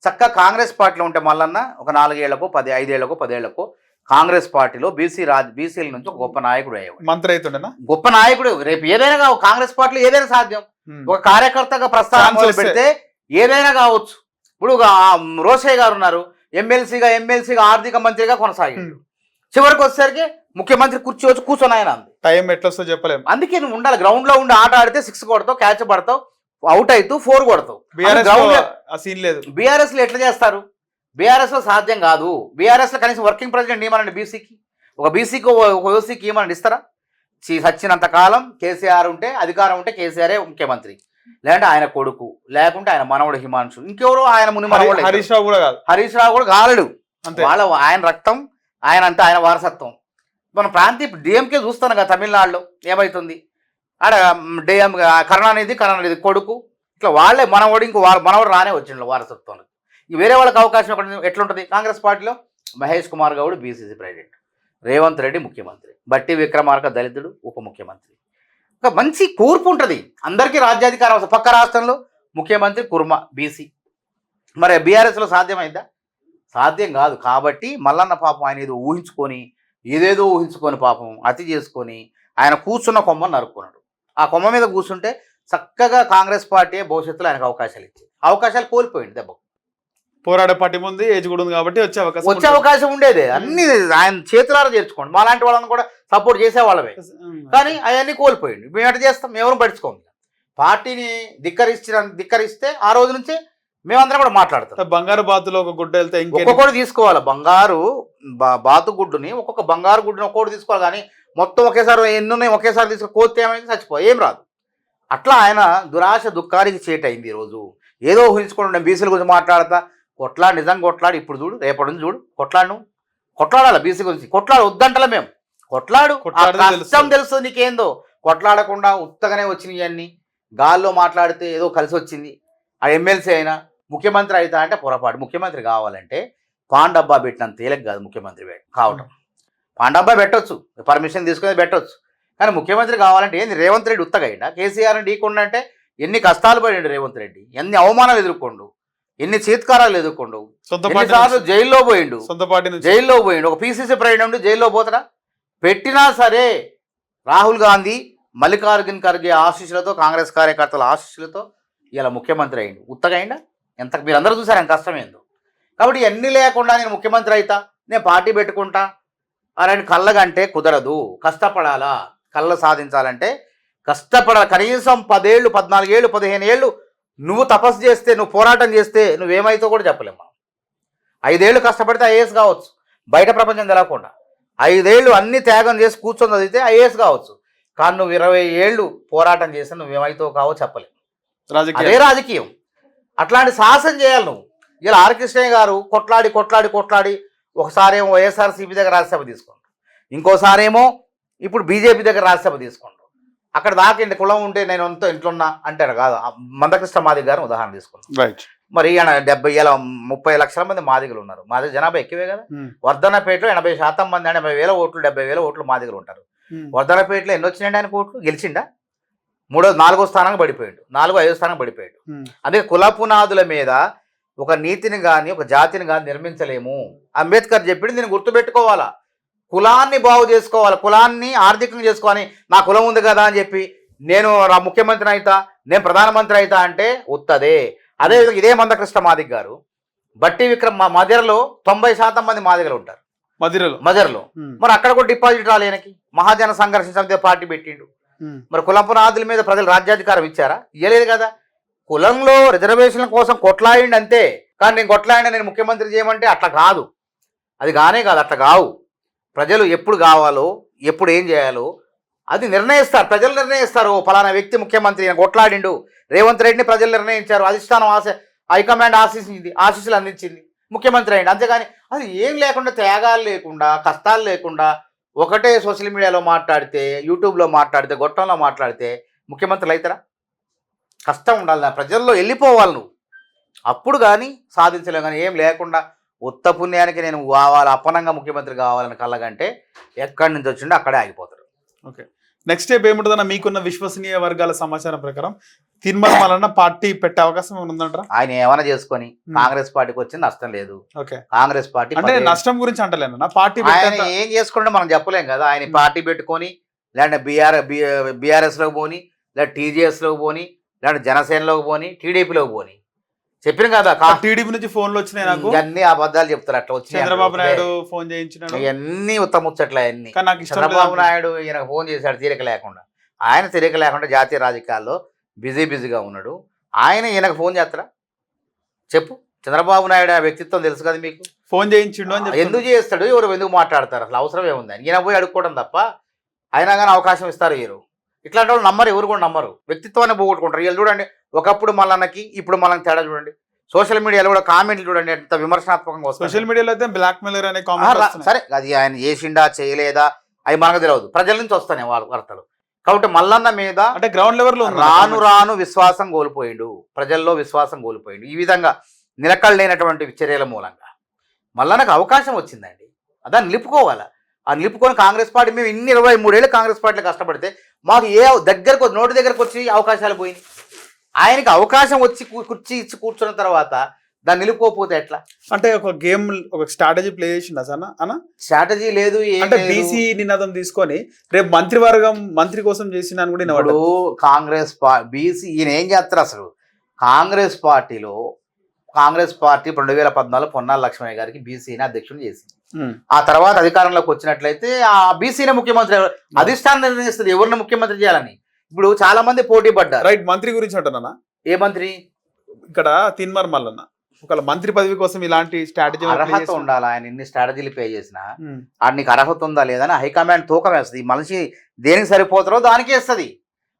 చక్కగా కాంగ్రెస్ పార్టీలో ఉంటే మల్లన్న ఒక 4 ఏళ్లకో 5 ఏళ్లకో 10 ఏళ్లకో కాంగ్రెస్ పార్టీలో బీసీల నుంచి ఒక గొప్ప నాయకుడు అయ్యాడు, మంత్రి అవుతుండేనా? గొప్ప నాయకుడు. రేపు ఏదైనా కాంగ్రెస్ పార్టీలో ఏదైనా సాధ్యం. ఒక కార్యకర్తగా ప్రస్థానం పెడితే ఏదైనా కావచ్చు. ఇప్పుడు రోషయ్య గారు ఉన్నారు, ఎమ్మెల్సీగా ఆర్థిక మంత్రిగా కొనసాగిండు. చివరికి వచ్చేసరికి ముఖ్యమంత్రి కుర్చీ వచ్చి కూర్చొని ఆయన టైం ఎట్లా వస్తుందో చెప్పలేము. అందుకే నువ్వు ఉండాలి. గ్రౌండ్ లో ఉండి ఆట ఆడితే 6 కొడతావు, క్యాచ్ పడతావు, అవుట్ అవుతూ 4 కొడతావు. బీఆర్ఎస్ లో ఎట్లా చేస్తారు? బీఆర్ఎస్ లో సాధ్యం కాదు. బీఆర్ఎస్ లో కనీసం వర్కింగ్ ప్రెసిడెంట్ ఏమనండి బీసీకి, ఒక బీసీకి ఒక ఓసీకి ఏమనండి ఇస్తారా? సచ్చినంత కాలం కేసీఆర్ ఉంటే, అధికారం ఉంటే కేసీఆరే ముఖ్యమంత్రి, లేదంటే ఆయన కొడుకు, లేకుంటే ఆయన మనవడు హిమాంశు, ఇంకెవరో ఆయన ముని మనవడు. హరీష్ రావు కూడా కాలడు. ఆయన రక్తం ఆయన అంటే ఆయన వారసత్వం. మన ప్రాంతీయ డిఎంకే చూస్తాను కదా తమిళనాడులో ఏమవుతుంది. ఆడ డిఎం కరుణానిధి కొడుకు, ఇట్లా వాళ్ళే మనవడు, మనవడు రానే వచ్చిండు వారసత్వం. వేరే వాళ్ళకి అవకాశం ఎట్లుంటుంది? కాంగ్రెస్ పార్టీలో మహేష్ కుమార్ గౌడ్ బీసీసీ ప్రెసిడెంట్, రేవంత్ రెడ్డి ముఖ్యమంత్రి, బట్టి విక్రమార్క దళితుడు ఉప ముఖ్యమంత్రి. ఒక మంచి కూర్పు ఉంటుంది. అందరికీ రాజ్యాధికారం. పక్క రాష్ట్రంలో ముఖ్యమంత్రి కుర్మ బీసీ, మరి బీఆర్ఎస్లో సాధ్యమైందా? సాధ్యం కాదు. కాబట్టి మల్లన్న పాపం ఆయన ఏదేదో ఊహించుకొని పాపం అతి చేసుకొని ఆయన కూర్చున్న కొమ్మను నరుక్కున్నాడు. ఆ కొమ్మ మీద కూర్చుంటే చక్కగా కాంగ్రెస్ పార్టీ భవిష్యత్తులో ఆయనకు అవకాశాలు ఇచ్చింది. అవకాశాలు కోల్పోయింది దెబ్బకు. పోరాడే పార్టీ ఉంది, ఏజ్ కూడా ఉంది కాబట్టి వచ్చే అవకాశం ఉండేదే. అన్ని ఆయన చేతులారా చేర్చుకోండి. మాలాంటి వాళ్ళని కూడా సపోర్ట్ చేసేవాళ్ళమే. కానీ అవన్నీ కోల్పోయింది. మేము ఎట్లా చేస్తాం? ఎవరు పట్టించుకోము. పార్టీని ధిక్కరిస్తే ఆ రోజు నుంచే మేమందరం కూడా మాట్లాడతాం. బంగారు బాతులో ఒక గుడ్డ వెళ్తే ఒక్కొక్కటి తీసుకోవాలి. బంగారు బాతు గుడ్డుని ఒక్కొక్క బంగారు గుడ్డుని ఒక్కొక్కటి తీసుకోవాలి. కానీ మొత్తం ఒకేసారి ఎన్నున్నాయి ఒకేసారి తీసుకుని కోస్తే ఏమైంది? చచ్చిపోయి ఏం రాదు. అట్లా ఆయన దురాశ దుఃఖానికి చేటైంది. ఈరోజు ఏదో ఊహించుకోండి. నేను బీసీల గురించి మాట్లాడతా, కొట్లాడు, నిజంగా కొట్లాడు. ఇప్పుడు చూడు, రేపటి నుంచి చూడు, కొట్లాడాలి. బీసీ గురించి వద్దంటలే మేము. కష్టం తెలుస్తుంది నీకేందో. కొట్లాడకుండా ఉత్తగానే వచ్చినాయి అన్నీ. గాల్లో మాట్లాడితే ఏదో కలిసి వచ్చింది. ఆ ఎమ్మెల్సీ అయినా ముఖ్యమంత్రి అవుతా అంటే పొరపాటు. ముఖ్యమంత్రి కావాలంటే పాన్ డబ్బా పెట్టినంత తేలిక కాదు ముఖ్యమంత్రి కావటం. పాన్ డబ్బా పెట్టొచ్చు, పర్మిషన్ తీసుకుని పెట్టొచ్చు. కానీ ముఖ్యమంత్రి కావాలంటే ఏంది? రేవంత్ రెడ్డి ఉత్తగా అయిందా? కేసీఆర్ని ఢీకొండ అంటే ఎన్ని కష్టాలు పడిండు రేవంత్ రెడ్డి, ఎన్ని అవమానాలు ఎదుర్కొండు, ఎన్ని చీత్కారాలు ఎదుర్కొండు, ఎన్నిసార్లు జైల్లో పోయిండు. ఒక పీసీసీ ప్రెసిడెంట్ ఉండి జైల్లో పోతాడా? పెట్టినా సరే రాహుల్ గాంధీ, మల్లికార్జున్ ఖర్గే ఆశీస్సులతో, కాంగ్రెస్ కార్యకర్తల ఆశీస్సులతో ఇలా ముఖ్యమంత్రి అయిండు. ఉత్తగా అయిందా? ఎంత మీరందరూ చూసారు ఆయన కష్టం ఏందో. కాబట్టి ఇవన్నీ లేకుండా నేను ముఖ్యమంత్రి అవుతా, నేను పార్టీ పెట్టుకుంటా అని కళ్ళగంటే కుదరదు. కష్టపడాలా. కళ్ళ సాధించాలంటే కష్టపడాలి. కనీసం 10 ఏళ్ళు, 14 ఏళ్ళు, 15 ఏళ్ళు నువ్వు తపస్సు చేస్తే, నువ్వు పోరాటం చేస్తే నువ్వేమైతే కూడా చెప్పలేము. మనం 5 ఏళ్ళు కష్టపడితే ఐఏఎస్ కావచ్చు, బయట ప్రపంచం తెలవకుండా. 5 ఏళ్ళు అన్ని త్యాగం చేసి కూర్చొని చదివితే ఐఏఎస్ కావచ్చు. కానీ నువ్వు 20 ఏళ్ళు పోరాటం చేస్తే నువ్వేమైతే కావో చెప్పలేము. అదే రాజకీయం. అట్లాంటి సాహసం చేయాలి నువ్వు. ఇలా ఆర్ కృష్ణయ్య గారు కొట్లాడి ఒకసారేమో వైఎస్ఆర్సీపీ దగ్గర రాజ్యసభ తీసుకుంటారు, ఇంకోసారేమో ఇప్పుడు బీజేపీ దగ్గర రాజ్యసభ తీసుకుంటారు. అక్కడ దాకా కులం ఉంటే నేను అంతా ఇంట్లో ఉన్నా అంటారు కాదు. మందకృష్ణ మాదిగ గారిని ఉదాహరణ తీసుకున్నాం. మరి ఈయన 30 లక్షల మంది మాదిగలు ఉన్నారు. మాదిగ జనాభా ఎక్కువే కదా. వర్ధనపేటలో 80% మంది, 80,000 ఓట్లు, 70,000 ఓట్లు మాదిగలు ఉంటారు. వర్ధనపేటలో ఎన్ని వచ్చినాయండి ఆయన ఓట్లు? గెలిచిండా? 4వ స్థానానికి పడిపోయాడు, 4, 5వ స్థానానికి పడిపోయాడు. అందుకే కుల పునాదుల మీద ఒక నీతిని కానీ ఒక జాతిని కానీ నిర్మించలేము. అంబేద్కర్ చెప్పింది నేను గుర్తుపెట్టుకోవాలా. కులాన్ని బాగు చేసుకోవాలి, కులాన్ని ఆర్థికంగా చేసుకోవాలి. నా కులం ఉంది కదా అని చెప్పి నేను ముఖ్యమంత్రి అవుతా, నేను ప్రధానమంత్రి అవుతా అంటే ఉత్తదే. అదేవిధంగా ఇదే మందకృష్ణ మాదిగ గారు బట్టి విక్రమ్ మదిరలో 90% మంది మాదిగలు ఉంటారు. మదిరలో మరి అక్కడ కూడా డిపాజిట్ రాలి ఆయనకి. మహాజన సంఘర్షణ సమితి పార్టీ పెట్టిండు. మరి కులం పునాదుల మీద ప్రజలు రాజ్యాధికారం ఇచ్చారా? ఇవ్వలేదు కదా. కులంలో రిజర్వేషన్ల కోసం కొట్లాడిండి అంతే. కానీ నేను కొట్లాడినా నేను ముఖ్యమంత్రి చేయమంటే అట్లా కాదు. అది కానే కాదు, అట్లా కావు. ప్రజలు ఎప్పుడు కావాలో, ఎప్పుడు ఏం చేయాలో అది నిర్ణయిస్తారు. ప్రజలు నిర్ణయిస్తారు. ఫలానా వ్యక్తి ముఖ్యమంత్రి కొట్లాడిండు, రేవంత్ రెడ్డిని ప్రజలు నిర్ణయించారు, అధిష్టానం హైకమాండ్ ఆశీస్సులు అందించింది, ముఖ్యమంత్రి అయ్యింది. అంతేగాని అది ఏం లేకుండా, త్యాగాలు లేకుండా, కష్టాలు లేకుండా ఒకటే సోషల్ మీడియాలో మాట్లాడితే, యూట్యూబ్లో మాట్లాడితే, గొట్టంలో మాట్లాడితే ముఖ్యమంత్రులు అవుతారా? కష్టం ఉండాలి, ప్రజల్లో వెళ్ళిపోవాలి నువ్వు. అప్పుడు కానీ సాధించలేవు. కానీ ఏం లేకుండా ఉత్త పుణ్యానికి నేను కావాలి, అప్పనంగా ముఖ్యమంత్రి కావాలని కళ్ళగంటే ఎక్కడి నుంచి వచ్చిండో అక్కడే ఆగిపోతాడు. ఓకే, నెక్స్ట్ స్టెప్ ఏముంటుందన్న మీకున్న విశ్వసనీయ వర్గాల సమాచారం ప్రకారం తిరుమల మల్లన్న పార్టీ పెట్టే అవకాశం ఉందంటారా? ఆయన ఏమైనా చేసుకొని కాంగ్రెస్ పార్టీకి వచ్చింది నష్టం లేదు. ఓకే, కాంగ్రెస్ పార్టీ అంటే నష్టం గురించి అంటలేను. పార్టీ ఆయన ఏం చేసుకుంటే మనం చెప్పలేం కదా. ఆయన పార్టీ పెట్టుకొని లేదంటే బీఆర్ఎస్లోకి పోని, లేదా టీజీఎస్లోకి పోని, లేదంటే జనసేనలోకి పోని, టీడీపీలోకి పోని. చెప్పిన కదా టీడీపీ నుంచి ఫోన్లు వచ్చినాయి నాకు. అన్ని అబద్ధాలు చెప్తారు. అట్లా వచ్చి చంద్రబాబు నాయుడు ఫోన్ చేయించినాడు, ఇవన్నీ ఉత్తముచ్చట్లే. అన్ని చంద్రబాబు నాయుడు ఈయనకు ఫోన్ చేశాడు తీరిక లేకుండా. ఆయన తీరిక లేకుండా జాతీయ రాజకీయాల్లో బిజీగా ఉన్నాడు. ఆయన ఈయనకు ఫోన్ చేస్తారా? చెప్పు. చంద్రబాబు నాయుడు ఆ వ్యక్తిత్వం తెలుసు కదా మీకు. ఫోన్ చేయించిండు అని ఎందుకు చేస్తాడు? ఎవరు ఎందుకు మాట్లాడతారు? అసలు అవసరం ఏముంది? ఈయన పోయి అడుక్కోవడం తప్ప. అయినా కానీ అవకాశం ఇస్తారు వీరు. ఇట్లాంటి వాళ్ళు నమ్మరు, ఎవరు కూడా నమ్మరు. వ్యక్తిత్వాన్ని పోగొట్టుకుంటారు. వీళ్ళు చూడండి, ఒకప్పుడు మల్లన్నకి ఇప్పుడు మళ్ళీ తేడా చూడండి. సోషల్ మీడియాలో కూడా కామెంట్లు చూడండి ఎంత విమర్శనాత్మకంగా వస్తుంది. సోషల్ మీడియాలో అయితే బ్లాక్ మెయిలర్ అనే కామెంట్. సరే, అది ఆయన చేసిండా చేయలేదా అవి మనకు తెలియదు. ప్రజల నుంచి వస్తాయి వాళ్ళ వార్తలు. కాబట్టి మల్లన్న మీద అంటే గ్రౌండ్ లెవెల్లో రాను విశ్వాసం కోల్పోయిండు, ప్రజల్లో విశ్వాసం కోల్పోయిండు. ఈ విధంగా నిలకడలేనటువంటి చర్యల మూలంగా మల్లన్నకు అవకాశం వచ్చిందండి. దాన్ని నిలుపుకోవాలా. ఆ నిలుపుకొని కాంగ్రెస్ పార్టీ మేము ఇన్ని 23 ఏళ్ళు కాంగ్రెస్ పార్టీలో కష్టపడితే మాకు నోటి దగ్గరకు వచ్చి అవకాశాలు పోయినాయి. ఆయనకి అవకాశం వచ్చి కుర్చీ ఇచ్చి కూర్చున్న తర్వాత దాన్ని నిలుపుకోకపోతే ఎట్లా? అంటే ఒక గేమ్ ఒక స్ట్రాటజీ ప్లే చేసిండు అన్న స్ట్రాటజీ లేదు, ఏం అంటే లేదు. బీసీ నినాదం తీసుకొని రేపు మంత్రివర్గం మంత్రి కోసం చేసిన అని కూడా ఇప్పుడు వినబడ్డది. కాంగ్రెస్ బీసీ ఈయన ఏం చేస్తారు అసలు? కాంగ్రెస్ పార్టీ 2014 పొన్నాల లక్ష్మయ్య గారికి బీసీని అధ్యక్షుడు చేసింది. ఆ తర్వాత అధికారంలోకి వచ్చినట్లయితే ఆ బీసీనే ముఖ్యమంత్రి, అధిష్టానం నిర్ణయిస్తుంది ఎవరిని ముఖ్యమంత్రి చేయాలని. ఇప్పుడు చాలా మంది పోటీ పడ్డారు. రైట్, మంత్రి గురించి అంటున్నా. ఏ మంత్రి? ఇక్కడ తీన్మార్ మల్లన్న ఒకవేళ మంత్రి పదవి కోసం ఇలాంటి స్ట్రాటజీ అర్హత ఉండాలి. ఆయన ఇన్ని స్ట్రాటజీలు పే చేసినా ఆడు నీకు అర్హత ఉందా లేదని హైకమాండ్ తూకం వేస్తుంది. ఈ మనిషి దేనికి సరిపోతారో దానికి వేస్తుంది.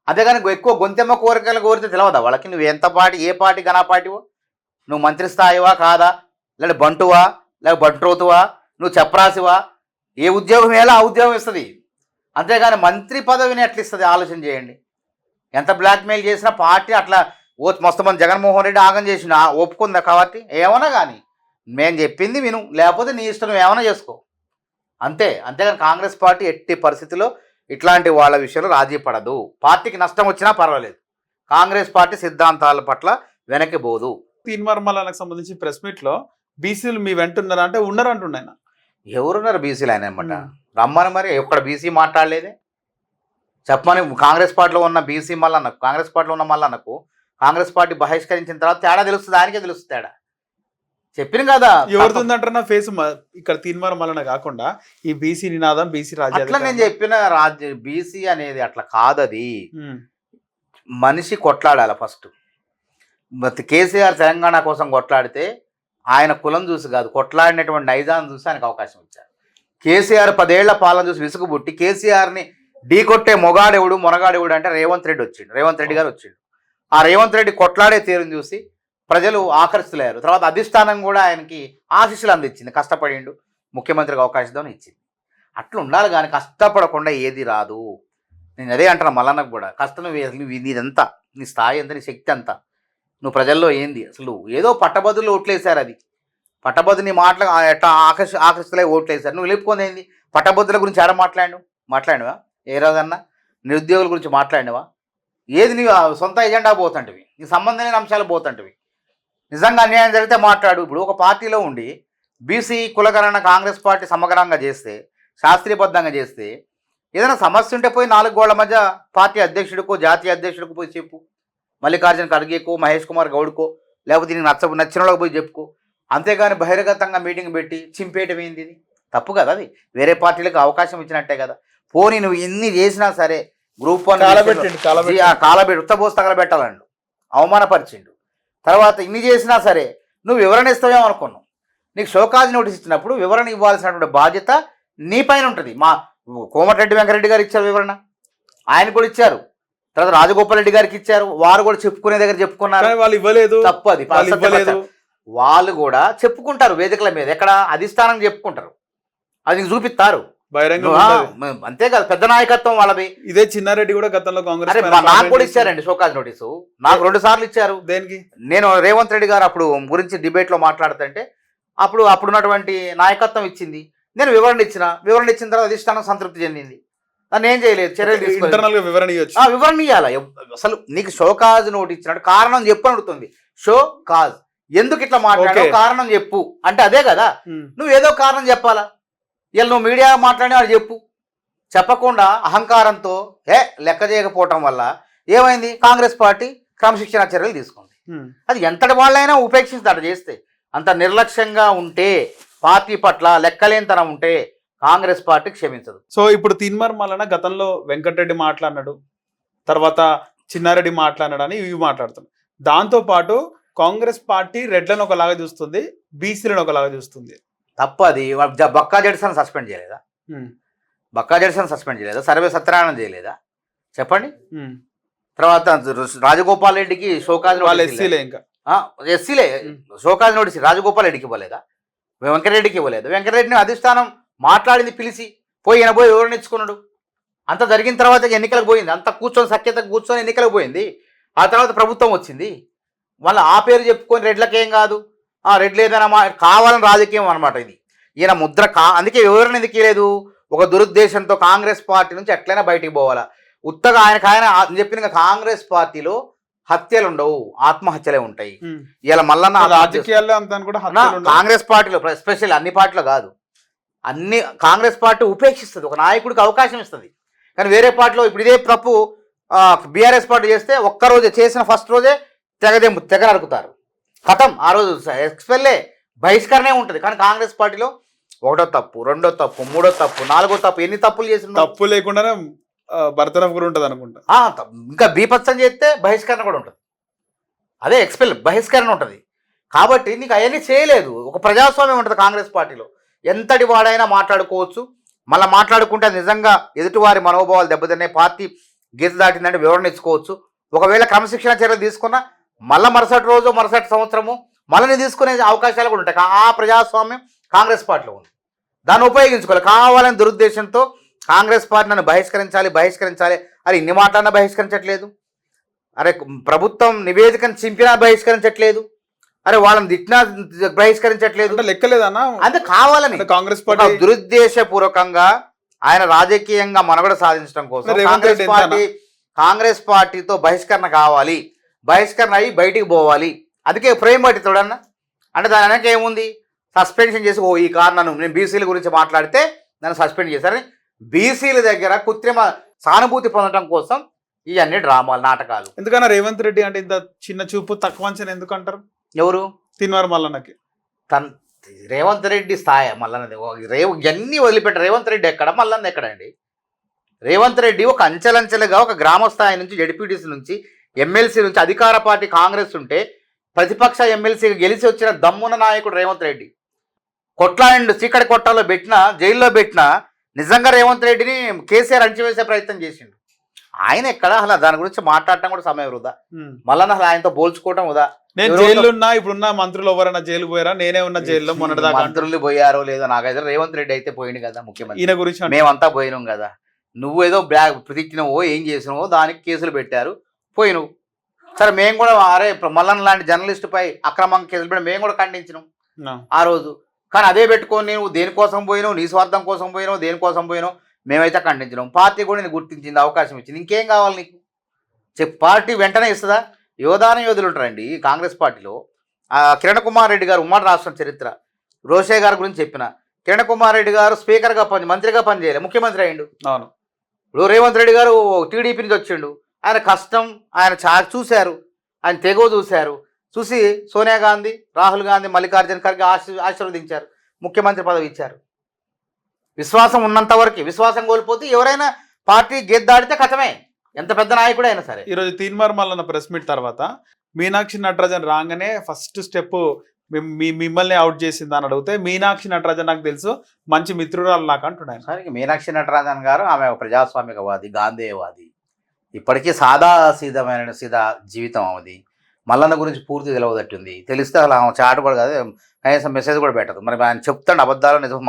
అంతేగాని ఎక్కువ గొంతెమ్మ కోరికలు కోరితే తెలియదా వాళ్ళకి నువ్వు ఎంత పార్టీ, ఏ పార్టీ ఘనా పార్టీవో, నువ్వు మంత్రి స్థాయివా కాదా, లేదా బంటువా లేక బంట్రోతువా, నువ్వు చెప్పరాసివా, ఏ ఉద్యోగం వేయాలో ఆ ఉద్యోగం ఇస్తుంది. అంతేగాని మంత్రి పదవిని ఎట్లా ఇస్తుంది ఆలోచన చేయండి. ఎంత బ్లాక్మెయిల్ చేసినా పార్టీ అట్లా మస్తు మంది జగన్మోహన్ రెడ్డి ఆగం చేసిన ఒప్పుకుందా కాబట్టి ఏమన్నా కానీ మేము చెప్పింది విను, లేకపోతే నీ ఇష్టం నువ్వు ఏమైనా చేసుకో అంతే. అంతేగాని కాంగ్రెస్ పార్టీ ఎట్టి పరిస్థితుల్లో ఇట్లాంటి వాళ్ళ విషయంలో రాజీ పడదు. పార్టీకి నష్టం వచ్చినా పర్వాలేదు, కాంగ్రెస్ పార్టీ సిద్ధాంతాల పట్ల వెనక్కి పోదు. తీన్మార్ మల్లన్నకు సంబంధించి ప్రెస్ మీట్ లో బీసీలు మీ వెంటున్నారా అంటే ఉన్నారు అంటున్నాయి. ఎవరున్నారు బీసీలు ఆయన అనమాట? రమ్మని మరి ఎక్కడ బీసీ మాట్లాడలేదే చెప్పమని. కాంగ్రెస్ పార్టీలో ఉన్న బీసీ మల్లన్నకు, కాంగ్రెస్ పార్టీలో ఉన్న మల్లన్నకు కాంగ్రెస్ పార్టీ బహిష్కరించిన తర్వాత తేడా తెలుస్తుంది, ఆయనకే తెలుస్తుంది తేడా. చెప్పిన కదా ఎవరిదంటారా ఫేస్ ఇక్కడ తీన్మార్ మల్లన్న కాకుండా ఈ బీసీ నినాదం బీసీ అట్లా రాజ్యం. నేను చెప్పిన బీసీ అనేది అట్లా కాదది. మనిషి కొట్లాడాలి ఫస్ట్. కేసీఆర్ తెలంగాణ కోసం కొట్లాడితే ఆయన కులం చూసి కాదు, కొట్లాడినటువంటి నైజాన్ని చూసి ఆయనకు అవకాశం ఇచ్చారు. కేసీఆర్ 10 ఏళ్ల పాలన చూసి విసుగుబుట్టి కేసీఆర్ని ఢీకొట్టే మొనగాడెవడు అంటే రేవంత్ రెడ్డి గారు వచ్చిండు. ఆ రేవంత్ రెడ్డి కొట్లాడే తీరుని చూసి ప్రజలు ఆకర్షితులయ్యారు. తర్వాత అధిష్టానం కూడా ఆయనకి ఆశీస్సులు అందించింది, కష్టపడిండు, ముఖ్యమంత్రికి అవకాశం ఇచ్చింది. అట్లా ఉండాలి కానీ కష్టపడకుండా ఏది రాదు. నేను అదే అంటున్నా మల్లన్నకు కూడా, కష్టం నీదంతా, నీ స్థాయి ఎంత, నీ శక్తి అంతా, నువ్వు ప్రజల్లో ఏంది అసలు. ఏదో పట్టభద్రులు ఓట్లేశారు, అది పట్టభద్రుని మాటలు ఎట్లా ఆకర్షితులై ఓట్లేశారు. నువ్వు లేపుకొని ఏంది పట్టభద్రుల గురించి ఆడ మాట్లాడినవా? ఏ రోజన్నా నిరుద్యోగుల గురించి మాట్లాడినవా? ఏది నీ సొంత ఎజెండా పోతుంటివి, నీ సంబంధం లేని అంశాలు పోతుంటివి. నిజంగా అన్యాయం జరిగితే మాట్లాడు. ఇప్పుడు ఒక పార్టీలో ఉండి బీసీ కులగణన కాంగ్రెస్ పార్టీ సమగ్రంగా చేస్తే, శాస్త్రీయబద్ధంగా చేస్తే, ఏదైనా సమస్య ఉంటే పోయి 4 గోళ్ల మధ్య పార్టీ అధ్యక్షుడికో జాతీయ అధ్యక్షుడికి పోయి చెప్పు, మల్లికార్జున ఖర్గేకో మహేష్ కుమార్ గౌడ్కో, లేకపోతే నీకు నచ్చిన వాళ్ళకి పోయి చెప్పుకో. అంతేగాని బహిరంగతంగా మీటింగ్ పెట్టి చింపేయటం ఏంది? ఇది తప్పు కదా. అది వేరే పార్టీలకు అవకాశం ఇచ్చినట్టే కదా. పోనీ నువ్వు ఎన్ని చేసినా సరే గ్రూప్ 1 కాలబెట్టి ఉత్తబోసి తగలబెట్టాలండు, అవమానపరిచిండు. తర్వాత ఇన్ని చేసినా సరే నువ్వు వివరణ ఇస్తావేమో అనుకున్నావు. నీకు షోకాజ్ నోటీస్ ఇచ్చినప్పుడు వివరణ ఇవ్వాల్సినటువంటి బాధ్యత నీ పైన ఉంటుంది. మా కోమటిరెడ్డి వెంకరెడ్డి గారు ఇచ్చారు వివరణ, ఆయన కూడా ఇచ్చారు. తర్వాత రాజగోపాల్ రెడ్డి గారికి ఇచ్చారు, వారు కూడా చెప్పుకునే దగ్గర చెప్పుకున్నారు. వాళ్ళు ఇవ్వలేదు, తప్పు అది. వాళ్ళు కూడా చెప్పుకుంటారు వేదికల మీద, ఎక్కడ అధిష్టానం చెప్పుకుంటారు, అది నీకు చూపిస్తారు. అంతే కదా, పెద్ద నాయకత్వం వాళ్ళది. ఇదే చిన్నారెడ్డి కూడా గతంలో కాంగ్రెస్ నాకు కూడా ఇచ్చారండి షోకాజ్ నోటీసు, నాకు 2 సార్లు ఇచ్చారు. దేనికి? నేను రేవంత్ రెడ్డి గారు అప్పుడు గురించి డిబేట్ లో మాట్లాడుతుంటే అప్పుడున్నటువంటి నాయకత్వం ఇచ్చింది, నేను వివరణ ఇచ్చిన తర్వాత అధిష్టానం సంతృప్తి చెందింది, నన్ను ఏం చేయలేదు, చర్యలు తీసుకుని వివరణ ఇవ్వాలి. అసలు నీకు షోకాజ్ నోటీస్ ఇచ్చినట్టు కారణం చెప్పు అడుగుతుంది. షో కాజ్ ఎందుకు ఇట్లా మాట్లాడావు, కారణం చెప్పు అంటే అదే కదా. నువ్వు ఏదో కారణం చెప్పాలా. ఇలా నువ్వు మీడియా మాట్లాడినా వాడు చెప్పకుండా అహంకారంతో లెక్క చేయకపోవటం వల్ల ఏమైంది, కాంగ్రెస్ పార్టీ క్రమశిక్షణ చర్యలు తీసుకుంది. అది ఎంతటి వాళ్ళైనా ఉపేక్షించి అట్లా చేస్తే, అంత నిర్లక్ష్యంగా ఉంటే, పార్టీ పట్ల లెక్కలేనితనం ఉంటే కాంగ్రెస్ పార్టీ క్షమించదు. సో ఇప్పుడు తీన్మార్ మల్లన్న గతంలో వెంకటరెడ్డి మాట్లాడినాడు, తర్వాత చిన్నారెడ్డి మాట్లాడినాడు అని ఇవి మాట్లాడుతున్నాడు. దాంతోపాటు కాంగ్రెస్ పార్టీ రెడ్లను ఒకలాగా చూస్తుంది, బీసీలను ఒకలాగా చూస్తుంది. తప్పది. బక్కా జడ్సన్ సస్పెండ్ చేయలేదా? సర్వే సత్యనారాయణ చేయలేదా? చెప్పండి. తర్వాత రాజగోపాల్ రెడ్డికి షోకాజ్ ఎస్సీలే షోకాజ్ నోటీస్ రాజగోపాల్ రెడ్డికి ఇవ్వలేదా? వెంకటరెడ్డికి ఇవ్వలేదు. వెంకటరెడ్డిని అధిష్టానం మాట్లాడింది, పిలిచి పోయి వివరణ ఇచ్చుకున్నాడు. అంత జరిగిన తర్వాత ఎన్నికలకు పోయింది, అంత సఖ్యతకు కూర్చొని ఎన్నికలకు పోయింది. ఆ తర్వాత ప్రభుత్వం వచ్చింది, మళ్ళీ ఆ పేరు చెప్పుకొని రెడ్లకేం కాదు, రెడ్లు ఏదైనా కావాలని రాజకీయం అనమాట ఇది. ఈయన ముద్ర అందుకే వివరణ ఎందుకు లేదు, ఒక దురుద్దేశంతో కాంగ్రెస్ పార్టీ నుంచి ఎట్లయినా బయటికి పోవాలా. ఉత్తగా ఆయన చెప్పిన కాంగ్రెస్ పార్టీలో హత్యలు ఉండవు, ఆత్మహత్యలే ఉంటాయి. ఉమ్. ఇలా మల్లన్న రాజకీయాల్లో అంత కూడా హత్యలు ఉండవు. కాంగ్రెస్ పార్టీలో స్పెషల్ అన్ని పార్టీలో కాదు, అన్ని కాంగ్రెస్ పార్టీ ఉపేక్షిస్తుంది, ఒక నాయకుడికి అవకాశం ఇస్తుంది. కానీ వేరే పార్టీలో ఇప్పుడు ఇదే తప్పు బీఆర్ఎస్ పార్టీ చేస్తే ఒక్కరోజే చేసిన ఫస్ట్ రోజే తెగ నరుకుతారు, కథం ఆ రోజు ఎక్స్పెల్లే బహిష్కరణే ఉంటుంది. కానీ కాంగ్రెస్ పార్టీలో ఒకటో తప్పు, రెండో తప్పు, మూడో తప్పు, నాలుగో తప్పు, ఎన్ని తప్పులు చేసిన తప్పు లేకుండానే బర్తరఫ్ కూడా ఉంటుంది అనుకుంటా. ఇంకా బీపత్సం చేస్తే బహిష్కరణ కూడా ఉంటుంది, అదే ఎక్స్పెల్ బహిష్కరణ ఉంటుంది. కాబట్టి నీకు అవన్నీ చేయలేదు. ఒక ప్రజాస్వామ్యం ఉంటుంది కాంగ్రెస్ పార్టీలో, ఎంతటి వాడైనా మాట్లాడుకోవచ్చు. మళ్ళీ మాట్లాడుకుంటే నిజంగా ఎదుటివారి మనోభావాలు దెబ్బతినే పార్టీ గీత దాటిందంటే వివరణ ఇచ్చుకోవచ్చు. ఒకవేళ క్రమశిక్షణ చర్యలు తీసుకున్నా మళ్ళీ మరుసటి రోజు మరుసటి సంవత్సరము మళ్ళీ తీసుకునే అవకాశాలు కూడా ఉంటాయి. ఆ ప్రజాస్వామ్యం కాంగ్రెస్ పార్టీలో ఉంది, దాన్ని ఉపయోగించుకోవాలి. కావాలని దురుద్దేశంతో కాంగ్రెస్ పార్టీ నన్ను బహిష్కరించాలి అని ఇన్ని మాట్లాడినా బహిష్కరించట్లేదు. అరే ప్రభుత్వం నివేదికను చింపినా బహిష్కరించట్లేదు, అరే వాళ్ళని తిట్టినా బహిష్కరించట్లేదు. లెక్కలేదన్నా అంటే కావాలని కాంగ్రెస్ పార్టీ దురుద్దేశపూర్వకంగా ఆయన రాజకీయంగా మనుగడ సాధించడం కోసం కాంగ్రెస్ పార్టీతో బహిష్కరణ కావాలి, బహిష్కరణ అయ్యి బయటికి పోవాలి. అందుకే ఫ్రేమ్ బట్టి చూడన్నా అంటే దాని వెనక ఏముంది, సస్పెన్షన్ చేసి ఈ కారణం నేను బీసీల గురించి మాట్లాడితే నన్ను సస్పెండ్ చేశారని బీసీల దగ్గర కృత్రిమ సానుభూతి పొందడం కోసం ఇవన్నీ డ్రామాలు, నాటకాలు. ఎందుకన్నా రేవంత్ రెడ్డి అంటే ఇంత చిన్న చూపు, తక్కువ అంచనా ఎందుకు అంటారు? ఎవరు? తిన్వారు మల్లన్నకి. రేవంత్ రెడ్డి స్థాయి మల్లన్నది ఇవన్నీ వదిలిపెట్టారు. రేవంత్ రెడ్డి ఎక్కడ, మల్లన్న ఎక్కడండి? రేవంత్ రెడ్డి ఒక అంచెలంచెలుగా ఒక గ్రామ స్థాయి నుంచి, జడ్పీటీసీ నుంచి, ఎమ్మెల్సీ నుంచి, అధికార పార్టీ కాంగ్రెస్ ఉంటే ప్రతిపక్ష ఎమ్మెల్సీ గెలిచి వచ్చిన దమ్మున్న నాయకుడు రేవంత్ రెడ్డి. కొట్లాండు చీకటి కొట్టాలో పెట్టినా, జైల్లో పెట్టినా నిజంగా రేవంత్ రెడ్డిని కేసీఆర్ అణచివేసే ప్రయత్నం చేసిండు. ఆయన ఎక్కడ అసలు దాని గురించి మాట్లాడటం కూడా సమయం వృధా. మళ్ళీ అసలు ఆయనతో పోల్చుకోవటం వృధా. నేను జైల్లో ఉన్నా, ఇప్పుడున్న మంత్రులు ఎవరైనా జైలు పోయారా? నేనే ఉన్న జైల్లో మొన్నటిదాకా. మంత్రులు పోయారో లేదో నాకైతే, రేవంత్ రెడ్డి అయితే పోయింది కదా ముఖ్యమంత్రి. ఈయన గురించి మేమంతా పోయినాం కదా, నువ్వు ఏదో తిట్టినవో ఏం చేసినావో దానికి కేసులు పెట్టారు, పోయినవు. సరే మేము కూడా అరే మల్లన్న లాంటి జర్నలిస్ట్ పై అక్రమంగా కేసులు పెట్టి మేము కూడా ఖండించినాం ఆ రోజు. కానీ అదే పెట్టుకొని నువ్వు దేనికోసం పోయినావు, నీ స్వార్థం కోసం పోయినావు, దేనికోసం పోయినావు, మేమైతే ఖండించినాం. పార్టీ కూడా నేను గుర్తించింది, అవకాశం ఇచ్చింది. ఇంకేం కావాలి నీకు చెప్పు? పార్టీ వెంటనే ఇస్తుందా? యోధాన యోధులు ఉంటారండి కాంగ్రెస్ పార్టీలో. కిరణ్ కుమార్ రెడ్డి గారు ఉమ్మడి రాష్ట్రం చరిత్ర, రోషే గారి గురించి చెప్పిన. కిరణ్ కుమార్ రెడ్డి గారు స్పీకర్గా మంత్రిగా పనిచేయలే, ముఖ్యమంత్రి అయ్యిండు. అవును. ఇప్పుడు రేవంత్ రెడ్డి గారు టీడీపీ నుంచి వచ్చిండు. ఆయన కష్టం ఆయన చూశారు, ఆయన తెగో చూసి సోనియా గాంధీ, రాహుల్ గాంధీ, మల్లికార్జున ఖర్గే ఆశీర్వదించారు, ముఖ్యమంత్రి పదవి ఇచ్చారు. విశ్వాసం ఉన్నంత వరకు, విశ్వాసం కోల్పోతే ఎవరైనా పార్టీ గెద్దాడితే కథమే, ఎంత పెద్ద నాయకుడు అయినా సరే. ఈరోజు తీన్మార్ మల్లన్న ప్రెస్ మీట్ తర్వాత మీనాక్షి నటరాజన్ రాగానే ఫస్ట్ స్టెప్ మిమ్మల్ని అవుట్ చేసింది అని అడిగితే, మీనాక్షి నటరాజన్ నాకు తెలుసు మంచి మిత్రురాలు నాకు అంటున్నాను. సరే, మీనాక్షి నటరాజన్ గారు ఆమె ప్రజాస్వామికవాది, గాంధేయవాది, ఇప్పటికీ సీదా జీవితం ఆమెది. మల్లన్న గురించి పూర్తి తెలియదట్టుంది. తెలిస్తే అసలు ఆమె చాటు కూడా కాదు, కనీసం మెసేజ్ కూడా పెట్టదు. మరి ఆయన చెప్తాడు అబద్ధాలు నిజం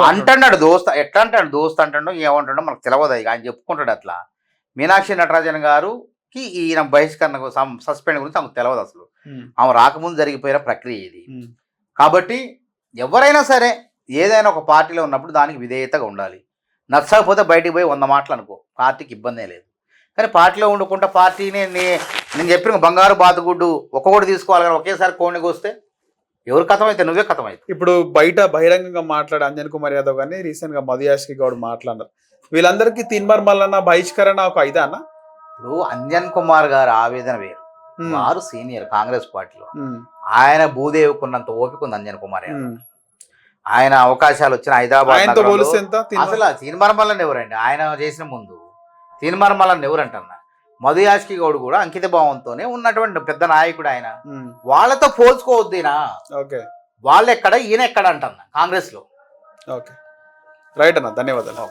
అంటున్నాడు. దోస్త్ ఎట్లా అంటాడు, దోస్త్ అంటాడు, ఏమంటాడో మనకు తెలియదు. ఇక ఆయన చెప్పుకుంటాడు అట్లా. మీనాక్షి నటరాజన్ గారుకి ఈయన బహిష్కరణ సస్పెండ్ గురించి ఆమెకు తెలియదు అసలు. ఆమె రాకముందు జరిగిపోయిన ప్రక్రియ ఇది. కాబట్టి ఎవరైనా సరే ఏదైనా ఒక పార్టీలో ఉన్నప్పుడు దానికి విధేయతగా ఉండాలి. నచ్చకపోతే బయటికి పోయి 100 మాటలు అనుకో, పార్టీకి ఇబ్బందే లేదు. కానీ పార్టీలో వండుకుంటా పార్టీని నేను చెప్పిన బంగారు బాతుగుడ్డు ఒక్కొక్కటి తీసుకోవాలి, కానీ ఒకేసారి కోడికి వస్తే ఎవరు కథమైతే నువ్వే కథమైతే. ఇప్పుడు బయట బహిరంగంగా మాట్లాడే అంజన్ కుమార్ యాదవ్ కానీ రీసెంట్ గా మధుయాష్కి గౌడ్ మాట్లాడారు. వీళ్ళందరికీ తీన్మార్ మల్లన్న బహిష్కరణ ఒక ఇదా అన్న? ఇప్పుడు అంజన్ కుమార్ గారు ఆవేదన వేరు, వారు సీనియర్ కాంగ్రెస్ పార్టీలో. ఆయన భూదేవుకున్నంత ఓపిక ఉంది అంజన్ కుమార్ యాదవ్. ఆయన అవకాశాలు వచ్చిన హైదరాబాద్ అసలు తీన్మార్ మల్లన్న ఎవరండి? ఆయన చేసిన ముందు తీన్మార్ మల్లన్న ఎవరంటన్నా? మధుయాష్కి గౌడ్ కూడా అంకిత భావంతోనే ఉన్నటువంటి పెద్ద నాయకుడు ఆయన. వాళ్ళతో పోల్చుకోవద్దునా, వాళ్ళు ఎక్కడ ఈయన ఎక్కడ అంటన్నా కాంగ్రెస్ లో. ఓకే, రైట్ అన్న, ధన్యవాదాలు.